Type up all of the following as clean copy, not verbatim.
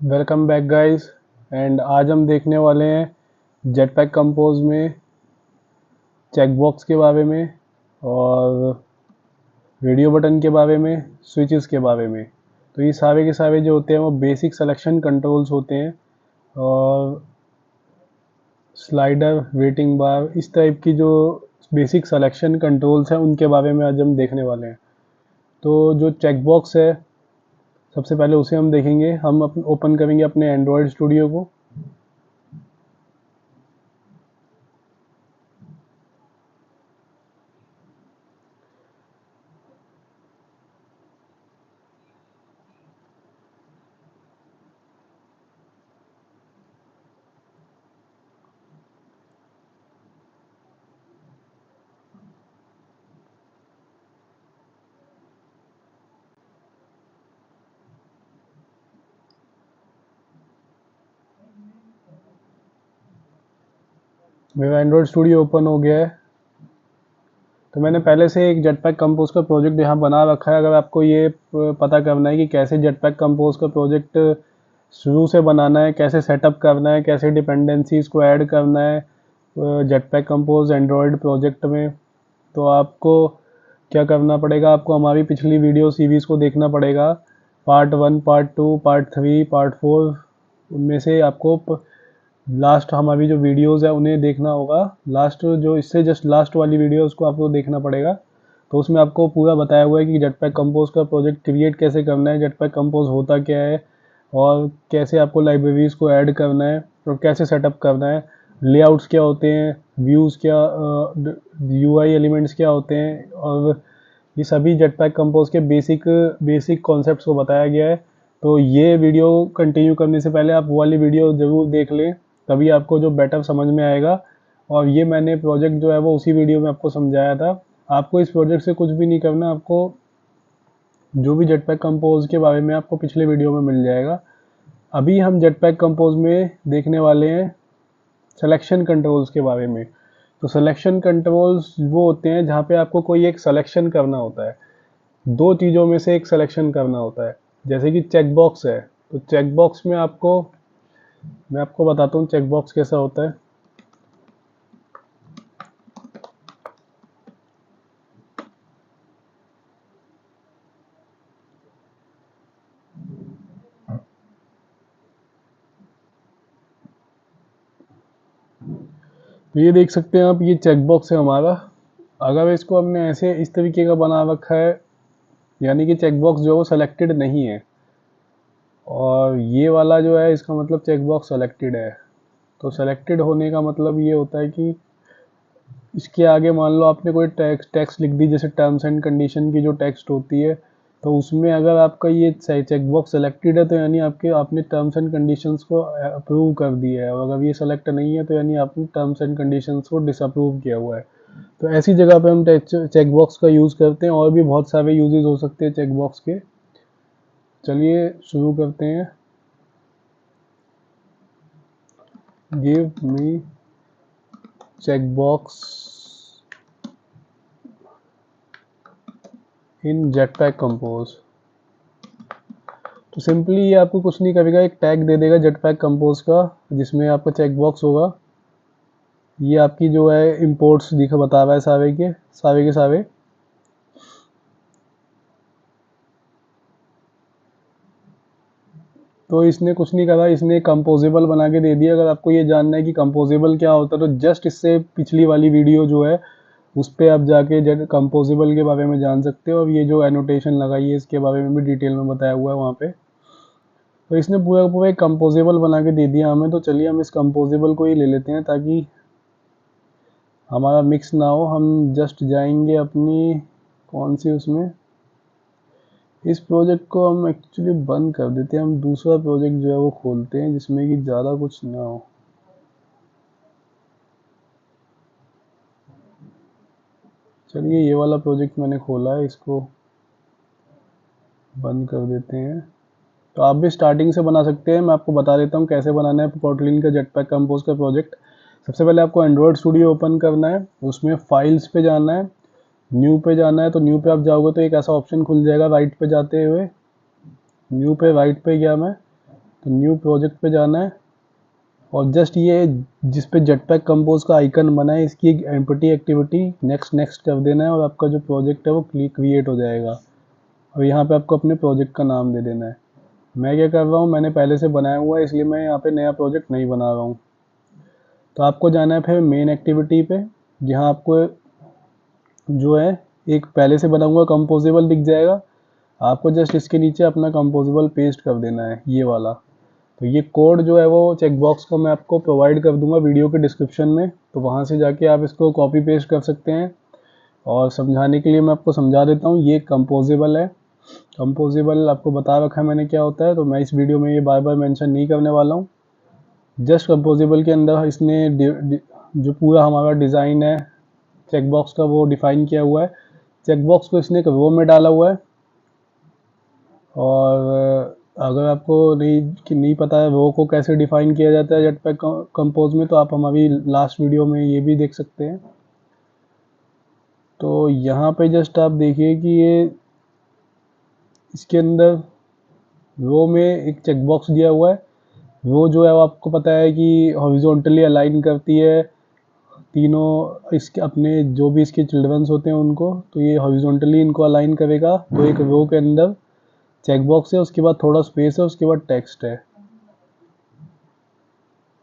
Welcome back guys. And आज हम देखने वाले हैं जेटपैक कंपोज में चेकबॉक्स के बारे में और रेडियो बटन के बारे में, स्विचेस के बारे में। तो ये सारे के सारे जो होते हैं वो बेसिक सिलेक्शन कंट्रोल्स होते हैं और स्लाइडर, वेटिंग बार, इस टाइप की जो बेसिक सिलेक्शन कंट्रोल्स हैं उनके बारे में आज हम देखने वाले हैं। तो जो चेकबॉक्स है सबसे पहले उसे हम देखेंगे। हम ओपन करेंगे अपने एंड्रॉयड स्टूडियो को। मेरा एंड्रॉयड स्टूडियो ओपन हो गया है। तो मैंने पहले से एक जेटपैक कंपोज का प्रोजेक्ट यहाँ बना रखा है। अगर आपको ये पता करना है कि कैसे जेटपैक कंपोज का प्रोजेक्ट शुरू से बनाना है, कैसे सेटअप करना है, कैसे डिपेंडेंसीज को ऐड करना है जेटपैक कंपोज एंड्रॉयड प्रोजेक्ट में, तो आपको क्या करना पड़ेगा, आपको हमारी पिछली वीडियो सीरीज़ को देखना पड़ेगा। पार्ट 1, पार्ट 2, पार्ट 3, पार्ट 4, उनमें से आपको लास्ट हमारी जो वीडियोस है उन्हें देखना होगा। लास्ट जो इससे जस्ट लास्ट वाली वीडियो उसको आपको देखना पड़ेगा। तो उसमें आपको पूरा बताया हुआ है कि जेटपैक कंपोज का प्रोजेक्ट क्रिएट कैसे करना है, जेटपैक कंपोज होता क्या है और कैसे आपको लाइब्रेरीज़ को ऐड करना है और कैसे सेटअप करना है, लेआउट्स क्या होते हैं, व्यूज़ क्या, यूआई एलिमेंट्स क्या होते हैं, और ये सभी जेटपैक कंपोज के बेसिक बेसिक कॉन्सेप्ट्स को बताया गया है। तो ये वीडियो कंटिन्यू करने से पहले आप वो वाली वीडियो ज़रूर देख लें, तभी आपको जो बेटर समझ में आएगा। और ये मैंने प्रोजेक्ट जो है वो उसी वीडियो में आपको समझाया था। आपको इस प्रोजेक्ट से कुछ भी नहीं करना, आपको जो भी जेटपैक कंपोज के बारे में आपको पिछले वीडियो में मिल जाएगा। अभी हम जेटपैक कंपोज में देखने वाले हैं सिलेक्शन कंट्रोल्स के बारे में। तो सिलेक्शन कंट्रोल्स वो होते हैं जहाँ पे आपको कोई एक सिलेक्शन करना होता है, दो चीज़ों में से एक सिलेक्शन करना होता है। जैसे कि चेक बॉक्स है, तो चेक बॉक्स में मैं आपको बताता हूँ चेक बॉक्स कैसा होता है। तो ये देख सकते हैं आप, ये चेक बॉक्स है हमारा। अगर इसको हमने ऐसे इस तरीके का बना रखा है, यानी कि चेक बॉक्स जो है वो सेलेक्टेड नहीं है, और ये वाला जो है इसका मतलब चेक बॉक्स सेलेक्टेड है। तो सेलेक्टेड होने का मतलब ये होता है कि इसके आगे मान लो आपने कोई टेक्स्ट लिख दी, जैसे टर्म्स एंड कंडीशन की जो टेक्स्ट होती है, तो उसमें अगर आपका ये चेक बॉक्स सेलेक्टेड है तो यानी आपने टर्म्स एंड कंडीशंस को अप्रूव कर दिया है, और अगर ये सेलेक्ट नहीं है तो यानी आपने टर्म्स एंड कंडीशंस को डिसअप्रूव किया हुआ है। तो ऐसी जगह पे हम चेक बॉक्स का यूज़ करते हैं। और भी बहुत सारे यूजेस हो सकते हैं चेक बॉक्स के। चलिए शुरू करते हैं। Give me check box in Jetpack Compose. तो सिंपली ये आपको कुछ नहीं करेगा, एक टैग दे देगा जेटपैक कंपोज का जिसमें आपका चेक बॉक्स होगा। ये आपकी जो है इंपोर्ट्स दिखा बता रहा है सारे के सारे। तो इसने कुछ नहीं करा, इसने कंपोजेबल बना के दे दिया। अगर आपको ये जानना है कि कंपोजेबल क्या होता है तो जस्ट इससे पिछली वाली वीडियो जो है उस पर आप जाके कंपोजेबल के बारे में जान सकते हो। और ये जो एनोटेशन लगाई है इसके बारे में भी डिटेल में बताया हुआ है वहाँ पे। तो इसने पूरा पूरा एक कंपोजेबल बना के दे दिया हमें। तो चलिए हम इस कंपोजेबल को ही ले लेते हैं ताकि हमारा मिक्स ना हो। हम जस्ट जाएंगे अपनी कौन सी उसमें, इस प्रोजेक्ट को हम एक्चुअली बंद कर देते हैं। हम दूसरा प्रोजेक्ट जो है वो खोलते हैं जिसमें कि ज़्यादा कुछ ना हो। चलिए ये वाला प्रोजेक्ट मैंने खोला है, इसको बंद कर देते हैं। तो आप भी स्टार्टिंग से बना सकते हैं। मैं आपको बता देता हूँ कैसे बनाना है कोटलिन का जेटपैक कंपोज का प्रोजेक्ट। सबसे पहले आपको एंड्रॉयड स्टूडियो ओपन करना है, उसमें फाइल्स पे जाना है, न्यू पे जाना है। तो न्यू पे आप जाओगे तो एक ऐसा ऑप्शन खुल जाएगा राइट पे जाते हुए। न्यू पे राइट पे गया मैं। तो न्यू प्रोजेक्ट पे जाना है और जस्ट ये जिस पे जेटपैक कंपोज का आइकन बना है इसकी एक एम्प्टी एक्टिविटी नेक्स्ट नेक्स्ट कर देना है और आपका जो प्रोजेक्ट है वो क्रिएट हो जाएगा। और यहाँ पे आपको अपने प्रोजेक्ट का नाम दे देना है। मैं क्या कर रहा हूँ, मैंने पहले से बनाया हुआ है इसलिए मैं यहाँ पे नया प्रोजेक्ट नहीं बना रहा हूँ। तो आपको जाना है फिर मेन एक्टिविटी पे, जहाँ आपको जो है एक पहले से बना हुआ कंपोजेबल दिख जाएगा। आपको जस्ट इसके नीचे अपना कंपोजेबल पेस्ट कर देना है, ये वाला। तो ये कोड जो है वो चेक बॉक्स का मैं आपको प्रोवाइड कर दूंगा वीडियो के डिस्क्रिप्शन में, तो वहाँ से जाके आप इसको कॉपी पेस्ट कर सकते हैं। और समझाने के लिए मैं आपको समझा देता हूँ, ये कंपोजेबल है। कंपोजेबल आपको बता रखा है मैंने क्या होता है, तो मैं इस वीडियो में ये बार बार मेंशन नहीं करने वाला हूँ। जस्ट कंपोजेबल के अंदर इसने जो पूरा हमारा डिज़ाइन है चेक बॉक्स का वो डिफाइन किया हुआ है। चेक बॉक्स को इसने एक रो में डाला हुआ है। और अगर आपको नहीं पता है रो को कैसे डिफाइन किया जाता है जेटपैक कंपोज में, तो आप हमारी लास्ट वीडियो में ये भी देख सकते हैं। तो यहाँ पे जस्ट आप देखिए कि ये इसके अंदर रो में एक चेक बॉक्स दिया हुआ है। वो जो है वो आपको पता है कि हॉरिजॉन्टली अलाइन करती है तीनों इसके अपने जो भी इसके चिल्ड्रंस होते हैं उनको, तो ये हॉरिजॉन्टली इनको अलाइन करेगा। तो एक रो के अंदर चेक बॉक्स है, उसके बाद थोड़ा स्पेस है, उसके बाद टेक्स्ट है।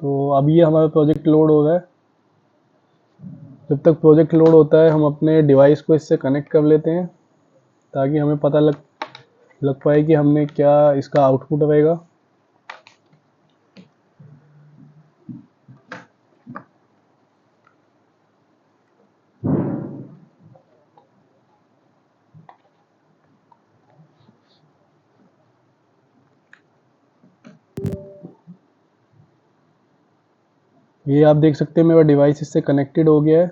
तो अब ये हमारा प्रोजेक्ट लोड हो रहा है। जब तक प्रोजेक्ट लोड होता है हम अपने डिवाइस को इससे कनेक्ट कर लेते हैं, ताकि हमें पता लग पाए कि हमने क्या इसका आउटपुट रहेगा। ये आप देख सकते हैं मेरा डिवाइस इससे कनेक्टेड हो गया है।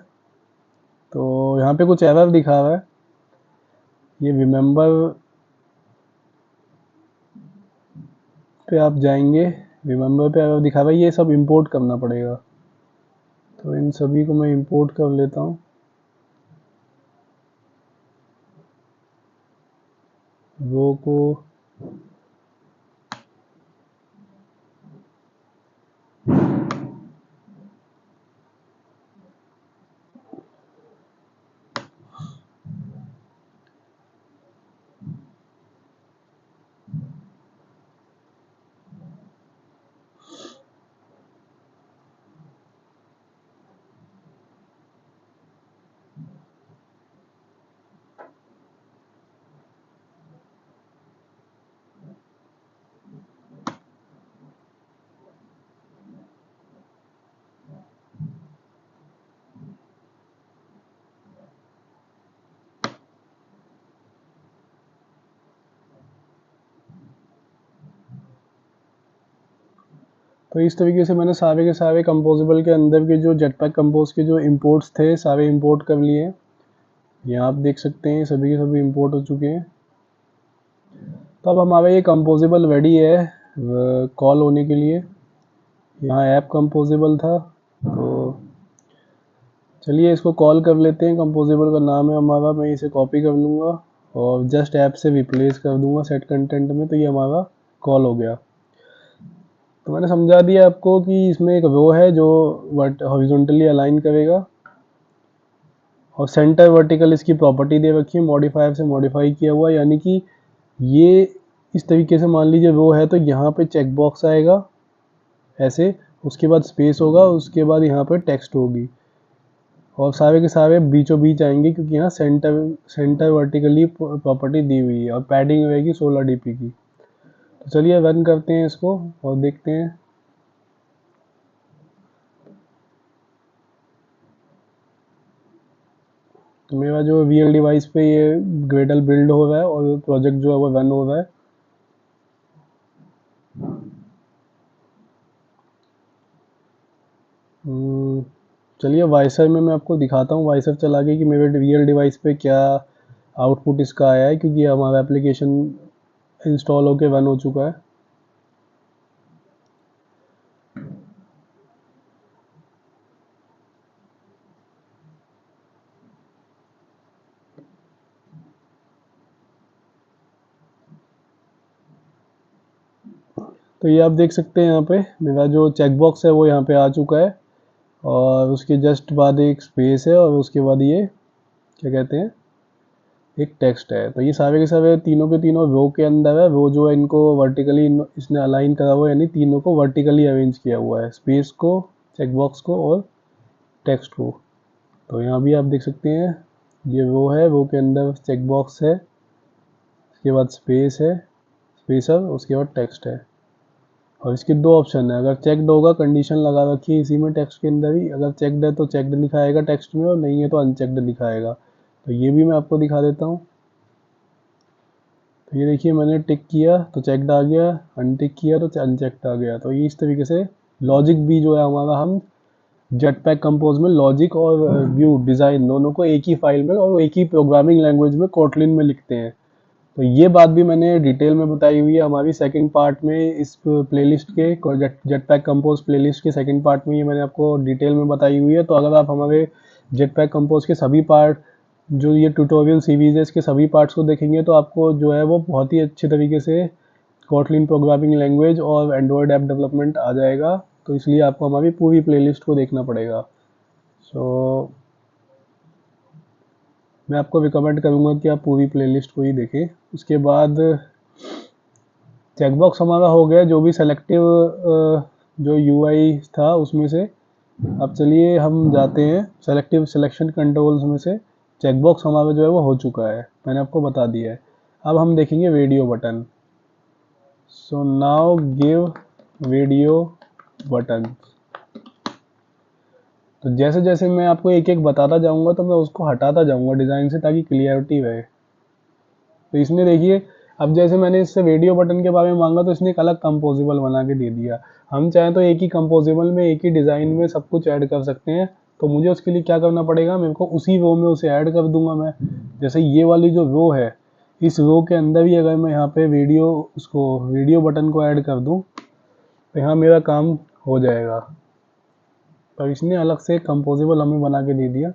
तो यहाँ पे कुछ एरर दिखा रहा है। ये रिमेंबर पे आप जाएंगे, रिमेंबर पे एरर दिखा रहा है, ये सब इंपोर्ट करना पड़ेगा। तो इन सभी को मैं इंपोर्ट कर लेता हूँ। रो को तो इस तरीके से मैंने सारे के सारे कंपोजेबल के अंदर के जो जेटपैक कंपोज के जो इंपोर्ट्स थे सारे इंपोर्ट कर लिए। यहाँ आप देख सकते हैं सभी के सभी इंपोर्ट हो चुके हैं। तो अब हमारा ये कंपोजेबल रेडी है कॉल होने के लिए। यहाँ ऐप कंपोजेबल था, तो चलिए इसको कॉल कर लेते हैं। कंपोजेबल का नाम है हमारा, मैं इसे कॉपी कर लूँगा और जस्ट ऐप से रिप्लेस कर दूंगा सेट कंटेंट में, तो ये हमारा कॉल हो गया। तो मैंने समझा दिया आपको कि इसमें एक रो है जो हॉरिजॉन्टली अलाइन करेगा और सेंटर वर्टिकल इसकी प्रॉपर्टी दे रखी है, मॉडिफायर से मॉडिफाई किया हुआ, यानी कि ये इस तरीके से मान लीजिए रो है तो यहाँ पे चेक बॉक्स आएगा ऐसे, उसके बाद स्पेस होगा, उसके बाद यहाँ पे टेक्स्ट होगी और सारे के सारे बीचों बीच आएंगे क्योंकि यहाँ सेंटर वर्टिकली प्रॉपर्टी दी हुई है और पैडिंग रहेगी 16 dp की। तो चलिए रन करते हैं इसको और देखते हैं। तो मेरा जो रियल डिवाइस पे ये ग्रेडल बिल्ड हो रहा है और प्रोजेक्ट जो है वो रन हो रहा है। चलिए वाइसर में मैं आपको दिखाता हूँ, वाइसर चला के कि मेरे रियल डिवाइस पे क्या आउटपुट इसका आया है, क्योंकि हमारा एप्लीकेशन इंस्टॉल होके रन हो चुका है। तो ये आप देख सकते हैं यहाँ पे मेरा जो चेक बॉक्स है वो यहाँ पे आ चुका है, और उसके जस्ट बाद एक स्पेस है, और उसके बाद ये क्या कहते हैं, एक टेक्स्ट है। तो ये सारे के सारे तीनों के तीनों रो के अंदर है। रो जो है इनको वर्टिकली इसने अलाइन करा हुआ है, यानी तीनों को वर्टिकली अरेंज किया हुआ है, स्पेस को, चेक बॉक्स को और टेक्स्ट को। तो यहाँ भी आप देख सकते हैं ये रो है, रो के अंदर चेक बॉक्स है, उसके बाद स्पेस है, स्पेसर, उसके बाद टेक्स्ट है। और इसके दो ऑप्शन है, अगर चेकड होगा कंडीशन लगा रखी है इसी में टेक्स्ट के अंदर ही, अगर चेकड है तो चेकड लिखाएगा टेक्स्ट में, और नहीं है तो अनचेकड लिखाएगा। तो ये भी मैं आपको दिखा देता हूँ। तो ये देखिए मैंने टिक किया तो चेकड आ गया, अनटिक किया तो अनचेकड आ गया। तो ये इस तरीके से लॉजिक भी जो है हमारा, हम जेटपैक कंपोज में लॉजिक और व्यू डिज़ाइन दोनों को एक ही फाइल में और एक ही प्रोग्रामिंग लैंग्वेज में कोटलिन में लिखते हैं। तो ये बात भी मैंने डिटेल में बताई हुई है हमारी सेकंड पार्ट में, इस प्लेलिस्ट के जेटपैक कंपोज प्लेलिस्ट के सेकंड पार्ट में, ये मैंने आपको डिटेल में बताई हुई है। तो अगर आप हमारे जेटपैक कंपोज के सभी पार्ट, जो ये ट्यूटोरियल सीरीज है, इसके सभी पार्ट्स को देखेंगे तो आपको जो है वो बहुत ही अच्छे तरीके से कोटलिन प्रोग्रामिंग लैंग्वेज और एंड्रॉयड ऐप डेवलपमेंट आ जाएगा। तो इसलिए आपको हमारी पूरी प्लेलिस्ट को देखना पड़ेगा। सो मैं आपको रिकमेंड करूँगा कि आप पूरी प्लेलिस्ट को ही देखें। उसके बाद चेकबॉक्स हमारा हो गया, जो भी सेलेक्टिव जो यूआई था उसमें से। अब चलिए हम जाते हैं सेलेक्टिव सिलेक्शन कंट्रोल्स में से। चेकबॉक्स हमारा जो है वो हो चुका है, मैंने आपको बता दिया है। अब हम देखेंगे video button. So now give video button. तो जैसे जैसे मैं आपको एक एक बताता जाऊंगा तो मैं उसको हटाता जाऊंगा डिज़ाइन से, ताकि क्लियरिटी रहे। तो इसने देखिए, अब जैसे मैंने इससे वीडियो बटन के बारे में मांगा तो इसने एक अलग कंपोजिबल बना के दे दिया। हम चाहें तो एक ही कंपोजिबल में, एक ही डिज़ाइन में सब कुछ ऐड कर सकते हैं। तो मुझे उसके लिए क्या करना पड़ेगा, मेरे को उसी रो में उसे ऐड कर दूंगा मैं। जैसे ये वाली जो रो है, इस रो के अंदर ही अगर मैं यहाँ पे वीडियो बटन को ऐड कर दूँ तो यहाँ मेरा काम हो जाएगा। तो इसने अलग से कंपोजिबल हमें बना के दे दिया।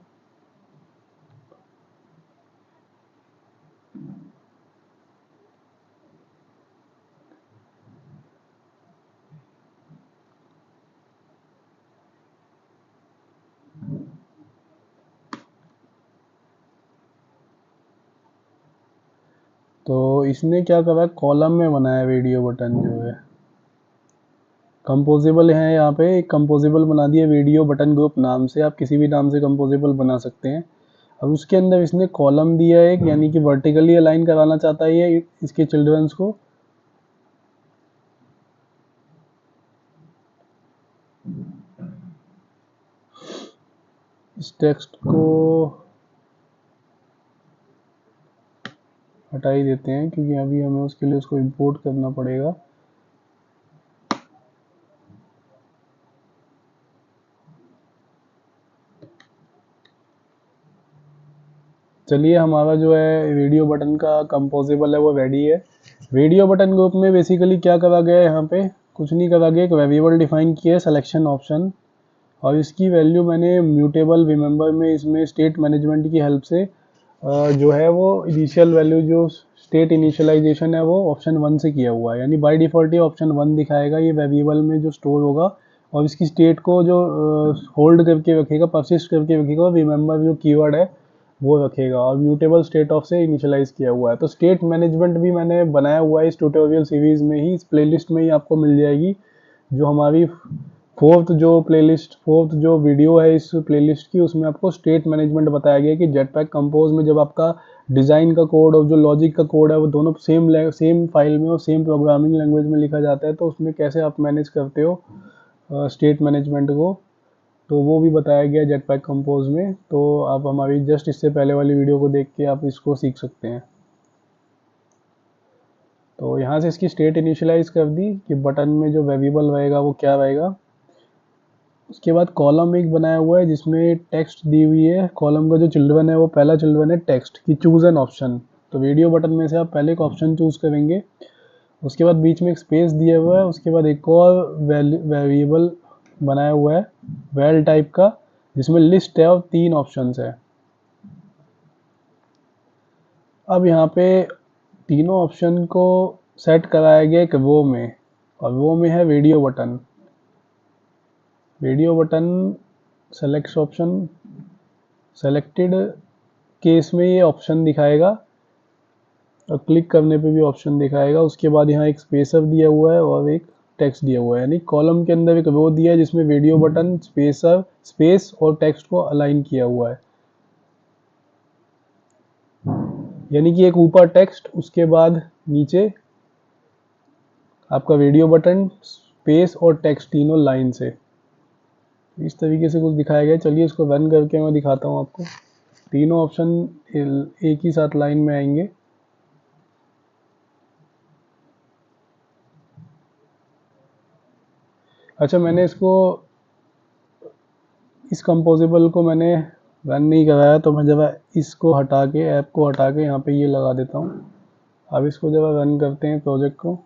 तो इसने क्या करा, कॉलम में बनाया वीडियो बटन जो है, कंपोजिबल है। यहाँ पे एक कंपोजिबल बना दिया वीडियो बटन ग्रुप नाम से, आप किसी भी नाम से कंपोजिबल बना सकते हैं। अब उसके अंदर इसने कॉलम दिया है एक, यानी कि वर्टिकली अलाइन कराना चाहता है ये इसके चिल्ड्रंस को। इस टेक्स्ट को हटा ही देते हैं, क्योंकि अभी हमें उसके लिए उसको इंपोर्ट करना पड़ेगा। चलिए हमारा जो है वीडियो बटन का कंपोजिबल है वो रेडी है। वीडियो बटन ग्रुप में बेसिकली क्या करा गया है, यहाँ पे कुछ नहीं करा गया, एक वेरिएबल डिफाइन किया है सिलेक्शन ऑप्शन, और इसकी वैल्यू मैंने म्यूटेबल रिमेंबर में इसमें स्टेट मैनेजमेंट की हेल्प से जो है वो इनिशियल वैल्यू, जो स्टेट इनिशियलाइजेशन है वो ऑप्शन 1 से किया हुआ है, यानी बाय डिफ़ॉल्ट ये ऑप्शन 1 दिखाएगा ये वेरिएबल में जो स्टोर होगा, और इसकी स्टेट को जो होल्ड करके रखेगा, परसिस्ट करके रखेगा, और रिमेंबर जो कीवर्ड है वो रखेगा, और म्यूटेबल स्टेट ऑफ से इनिशियलाइज किया हुआ है। तो स्टेट मैनेजमेंट भी मैंने बनाया हुआ है इस ट्यूटोरियल सीरीज़ में ही, इस प्लेलिस्ट में ही आपको मिल जाएगी। जो हमारी फोर्थ जो वीडियो है इस प्लेलिस्ट की, उसमें आपको स्टेट मैनेजमेंट बताया गया है कि जेटपैक कंपोज में जब आपका डिज़ाइन का कोड और जो लॉजिक का कोड है वो दोनों सेम फाइल में और सेम प्रोग्रामिंग लैंग्वेज में लिखा जाता है, तो उसमें कैसे आप मैनेज करते हो स्टेट मैनेजमेंट को। तो वो भी बताया गया जेटपैक कंपोज में। तो आप हमारी जस्ट इससे पहले वाली वीडियो को देख के आप इसको सीख सकते हैं। तो यहाँ से इसकी स्टेट इनिशियलाइज कर दी कि बटन में जो वेरिएबल रहेगा वो क्या रहेगा। उसके बाद कॉलम एक बनाया हुआ है जिसमें टेक्स्ट दी हुई है। कॉलम का जो चिल्ड्रन है वो पहला चिल्ड्रन है टेक्स्ट की, चूज़ एन ऑप्शन। तो वीडियो बटन में से आप पहले एक ऑप्शन चूज़ करेंगे। उसके बाद बीच में एक स्पेस दिया हुआ है। उसके बाद एक और वेरिएबल बनाया हुआ है वेल टाइप का, जिसमें लिस्ट है और 3 ऑप्शंस है। अब यहाँ पे तीनों ऑप्शन को सेट कराया गया एक रो में, और वो में है video button. Video button select option, selected case में ये ऑप्शन दिखाएगा और क्लिक करने पे भी ऑप्शन दिखाएगा। उसके बाद यहाँ एक स्पेसर दिया हुआ है और एक टेक्स्ट दिया हुआ है, यानी कॉलम के अंदर एक रो दिया है जिसमें वीडियो बटन, स्पेसर, स्पेस और टेक्स्ट को अलाइन किया हुआ है। यानी कि एक ऊपर टेक्स्ट, उसके बाद नीचे आपका वीडियो बटन, स्पेस और टेक्स्ट तीनों लाइन से। इस तरीके से कुछ दिखाया गया। चलिए इसको रन करके मैं दिखाता हूँ आपको। तीनों ऑप्शन एक ही साथ लाइन में आएंगे। अच्छा, मैंने इसको, इस कंपोजिबल को मैंने रन नहीं कराया, तो मैं जब इसको हटा के, ऐप को हटा के यहाँ पे ये लगा देता हूँ। अब इसको जब रन करते हैं प्रोजेक्ट को,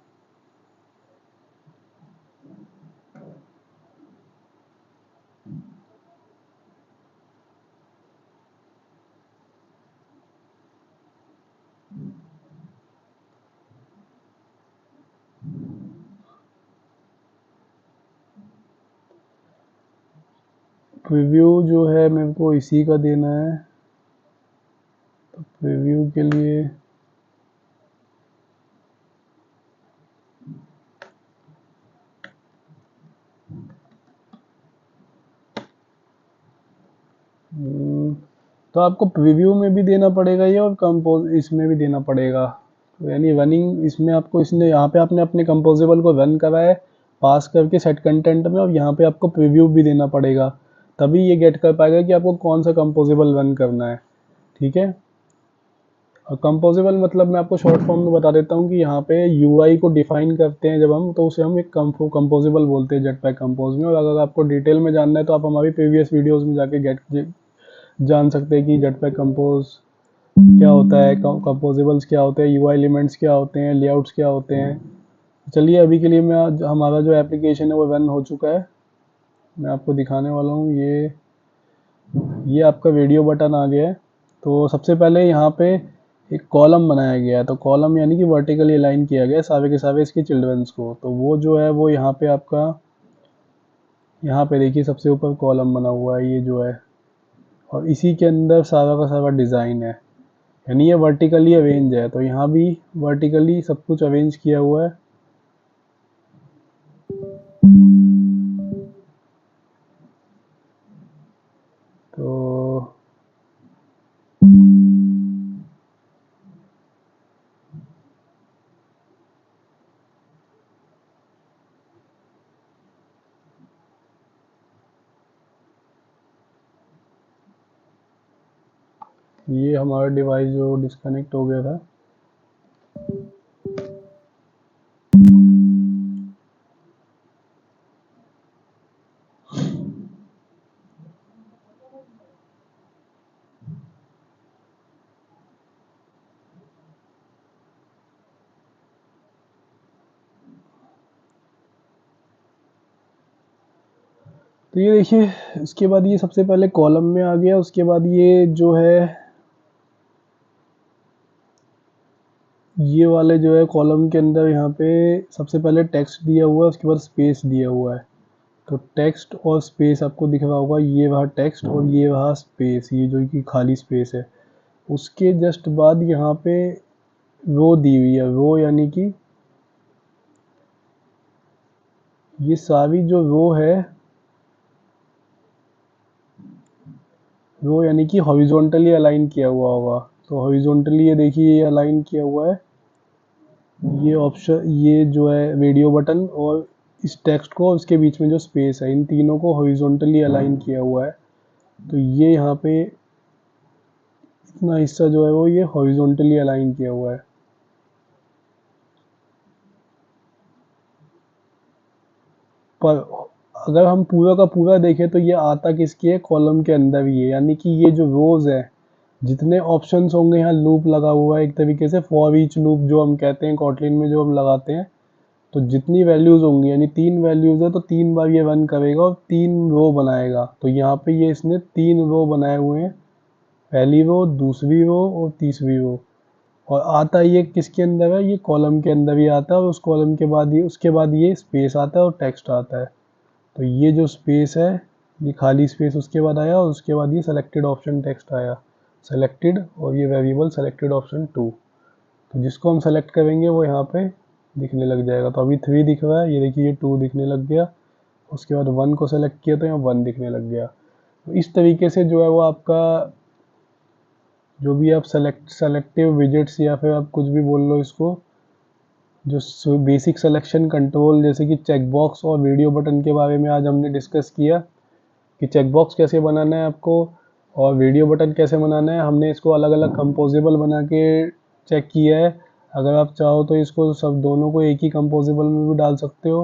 प्रीव्यू जो है मेरे को इसी का देना है। तो प्रीव्यू के लिए तो आपको प्रीव्यू में भी देना पड़ेगा ये, और कंपोज इसमें भी देना पड़ेगा। तो यानी रनिंग इसमें आपको, इसने यहाँ पे आपने अपने कंपोजेबल को रन करा है पास करके सेट कंटेंट में, और यहाँ पे आपको प्रीव्यू भी देना पड़ेगा, तभी ये गेट कर पाएगा कि आपको कौन सा कंपोजेबल रन करना है। ठीक है। और कंपोजेबल मतलब मैं आपको शॉर्ट फॉर्म में बता देता हूँ कि यहाँ पे यूआई को डिफाइन करते हैं जब हम, तो उसे हम एक कंपोजेबल बोलते हैं जेटपैक कंपोज में। और अगर आपको डिटेल में जानना है तो आप हमारी प्रीवियस वीडियोस में जाके जान सकते हैं कि जेटपैक कंपोज क्या होता है, कंपोजेबल्स क्या होते हैं, यूआई एलिमेंट्स क्या होते हैं, लेआउट्स क्या होते हैं। चलिए अभी के लिए मैं हमारा जो एप्लीकेशन है वो रन हो चुका है, मैं आपको दिखाने वाला हूँ। ये आपका वीडियो बटन आ गया है। तो सबसे पहले यहाँ पे एक कॉलम बनाया गया है। तो कॉलम यानी कि वर्टिकली अलाइन किया गया है सारे के सारे इसके चिल्ड्रंस को। तो वो जो है वो यहाँ पे आपका, यहाँ पे देखिए सबसे ऊपर कॉलम बना हुआ है ये जो है, और इसी के अंदर सारा का सारा डिज़ाइन है, यानी ये वर्टिकली अरेंज है। तो यहाँ भी वर्टिकली सब कुछ अरेंज किया हुआ है। तो ये हमारा डिवाइस जो डिस्कनेक्ट हो गया था। तो ये देखिए, इसके बाद ये सबसे पहले कॉलम में आ गया। उसके बाद ये जो है, ये वाले जो है कॉलम के अंदर यहाँ पे सबसे पहले टेक्स्ट दिया हुआ है, उसके बाद स्पेस दिया हुआ है। तो टेक्स्ट और स्पेस आपको दिख रहा होगा, ये रहा टेक्स्ट और ये रहा स्पेस, ये जो कि खाली स्पेस है। उसके जस्ट बाद यहाँ पे रो दी हुई है। रो यानी कि ये सारी जो रो है, रो यानी कि हॉरिजॉन्टली अलाइन किया हुआ होगा। तो हॉरिजॉन्टली ये देखिए ये अलाइन किया हुआ है। ये ऑप्शन, ये जो है वीडियो बटन और इस टेक्स्ट को, इसके बीच में जो स्पेस है, इन तीनों को हॉरिजॉन्टली अलाइन किया हुआ है। तो ये यहाँ पे इतना हिस्सा जो है वो ये हॉरिजॉन्टली अलाइन किया हुआ है। पर अगर हम पूरा का पूरा देखें तो ये आता किसकी है, कॉलम के अंदर ही है। यानी कि ये जो रोज है, जितने ऑप्शंस होंगे, यहाँ लूप लगा हुआ है एक तरीके से, फॉर ईच लूप जो हम कहते हैं कॉटलिन में जो हम लगाते हैं। तो जितनी वैल्यूज होंगी, यानी 3 वैल्यूज है, तो 3 बार ये रन करेगा और 3 रो बनाएगा। तो यहाँ पे ये इसने 3 रो बनाए हुए हैं, पहली रो, दूसरी रो और तीसरी रो। और आता ये किसके अंदर है, ये कॉलम के अंदर ही आता है, और उस कॉलम के बाद ये उसके बाद ये स्पेस आता है और टेक्स्ट आता है। तो ये जो स्पेस है, ये खाली स्पेस उसके बाद आया, और उसके बाद ये सेलेक्टेड ऑप्शन टेक्स्ट आया, सेलेक्टेड, और ये वेरिएबल सेलेक्टेड ऑप्शन 2। तो जिसको हम सेलेक्ट करेंगे वो यहाँ पे दिखने लग जाएगा। तो अभी 3 दिख रहा है, ये देखिए ये 2 दिखने लग गया, उसके बाद 1 को सेलेक्ट किया तो यहाँ 1 दिखने लग गया। तो इस तरीके से जो है वो आपका जो भी आप सेलेक्टिव विजेट्स या फिर आप कुछ भी बोल लो इसको, जो बेसिक सिलेक्शन कंट्रोल जैसे कि चेकबॉक्स और वीडियो बटन के बारे में आज हमने डिस्कस किया कि चेकबॉक्स कैसे बनाना है आपको और वीडियो बटन कैसे बनाना है। हमने इसको अलग अलग कंपोजेबल बना के चेक किया है। अगर आप चाहो तो इसको सब दोनों को एक ही कंपोजेबल में भी डाल सकते हो।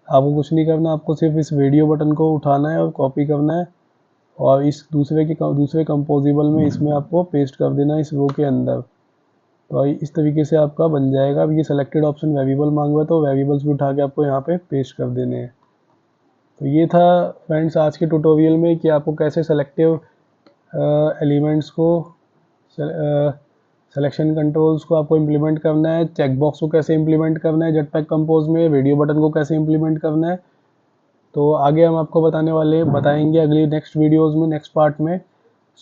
आपको कुछ नहीं करना, आपको सिर्फ इस वीडियो बटन को उठाना है और कॉपी करना है और इस दूसरे कंपोजेबल में इसमें आपको पेस्ट कर देना है इस रो के अंदर। तो इस तरीके से आपका बन जाएगा। अब ये सेलेक्टेड ऑप्शन वेरिएबल मांग रहा है तो वेरिएबल्स भी उठा के आपको यहाँ पे पेस्ट कर देने हैं। तो ये था फ्रेंड्स आज के ट्यूटोरियल में कि आपको कैसे सेलेक्टिव एलिमेंट्स को सिलेक्शन कंट्रोल्स को आपको इम्प्लीमेंट करना है, चेकबॉक्स को कैसे इम्प्लीमेंट करना है जेटपैक कंपोज में, वीडियो बटन को कैसे इम्प्लीमेंट करना है। तो आगे हम आपको बताएंगे अगली नेक्स्ट वीडियोज़ में, नेक्स्ट पार्ट में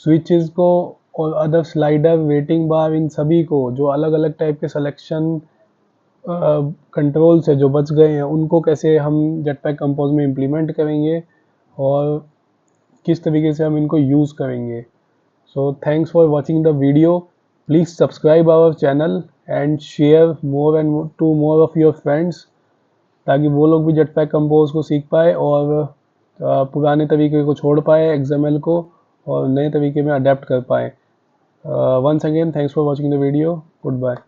स्विचेस को और अदर स्लाइडर, वेटिंग बार, इन सभी को जो अलग अलग टाइप के सिलेक्शन कंट्रोल्स है जो बच गए हैं उनको कैसे हम जेटपैक कंपोज में इम्प्लीमेंट करेंगे और किस तरीके से हम इनको यूज़ करेंगे। So thanks for watching the video. Please subscribe our channel and share more and to more of your friends ताकि वो लोग भी जेटपैक कंपोज को सीख पाए और पुराने तरीके को छोड़ पाए XML को और नए तरीके में अडेप्ट कर पाए। Once again thanks for watching the video. Good bye.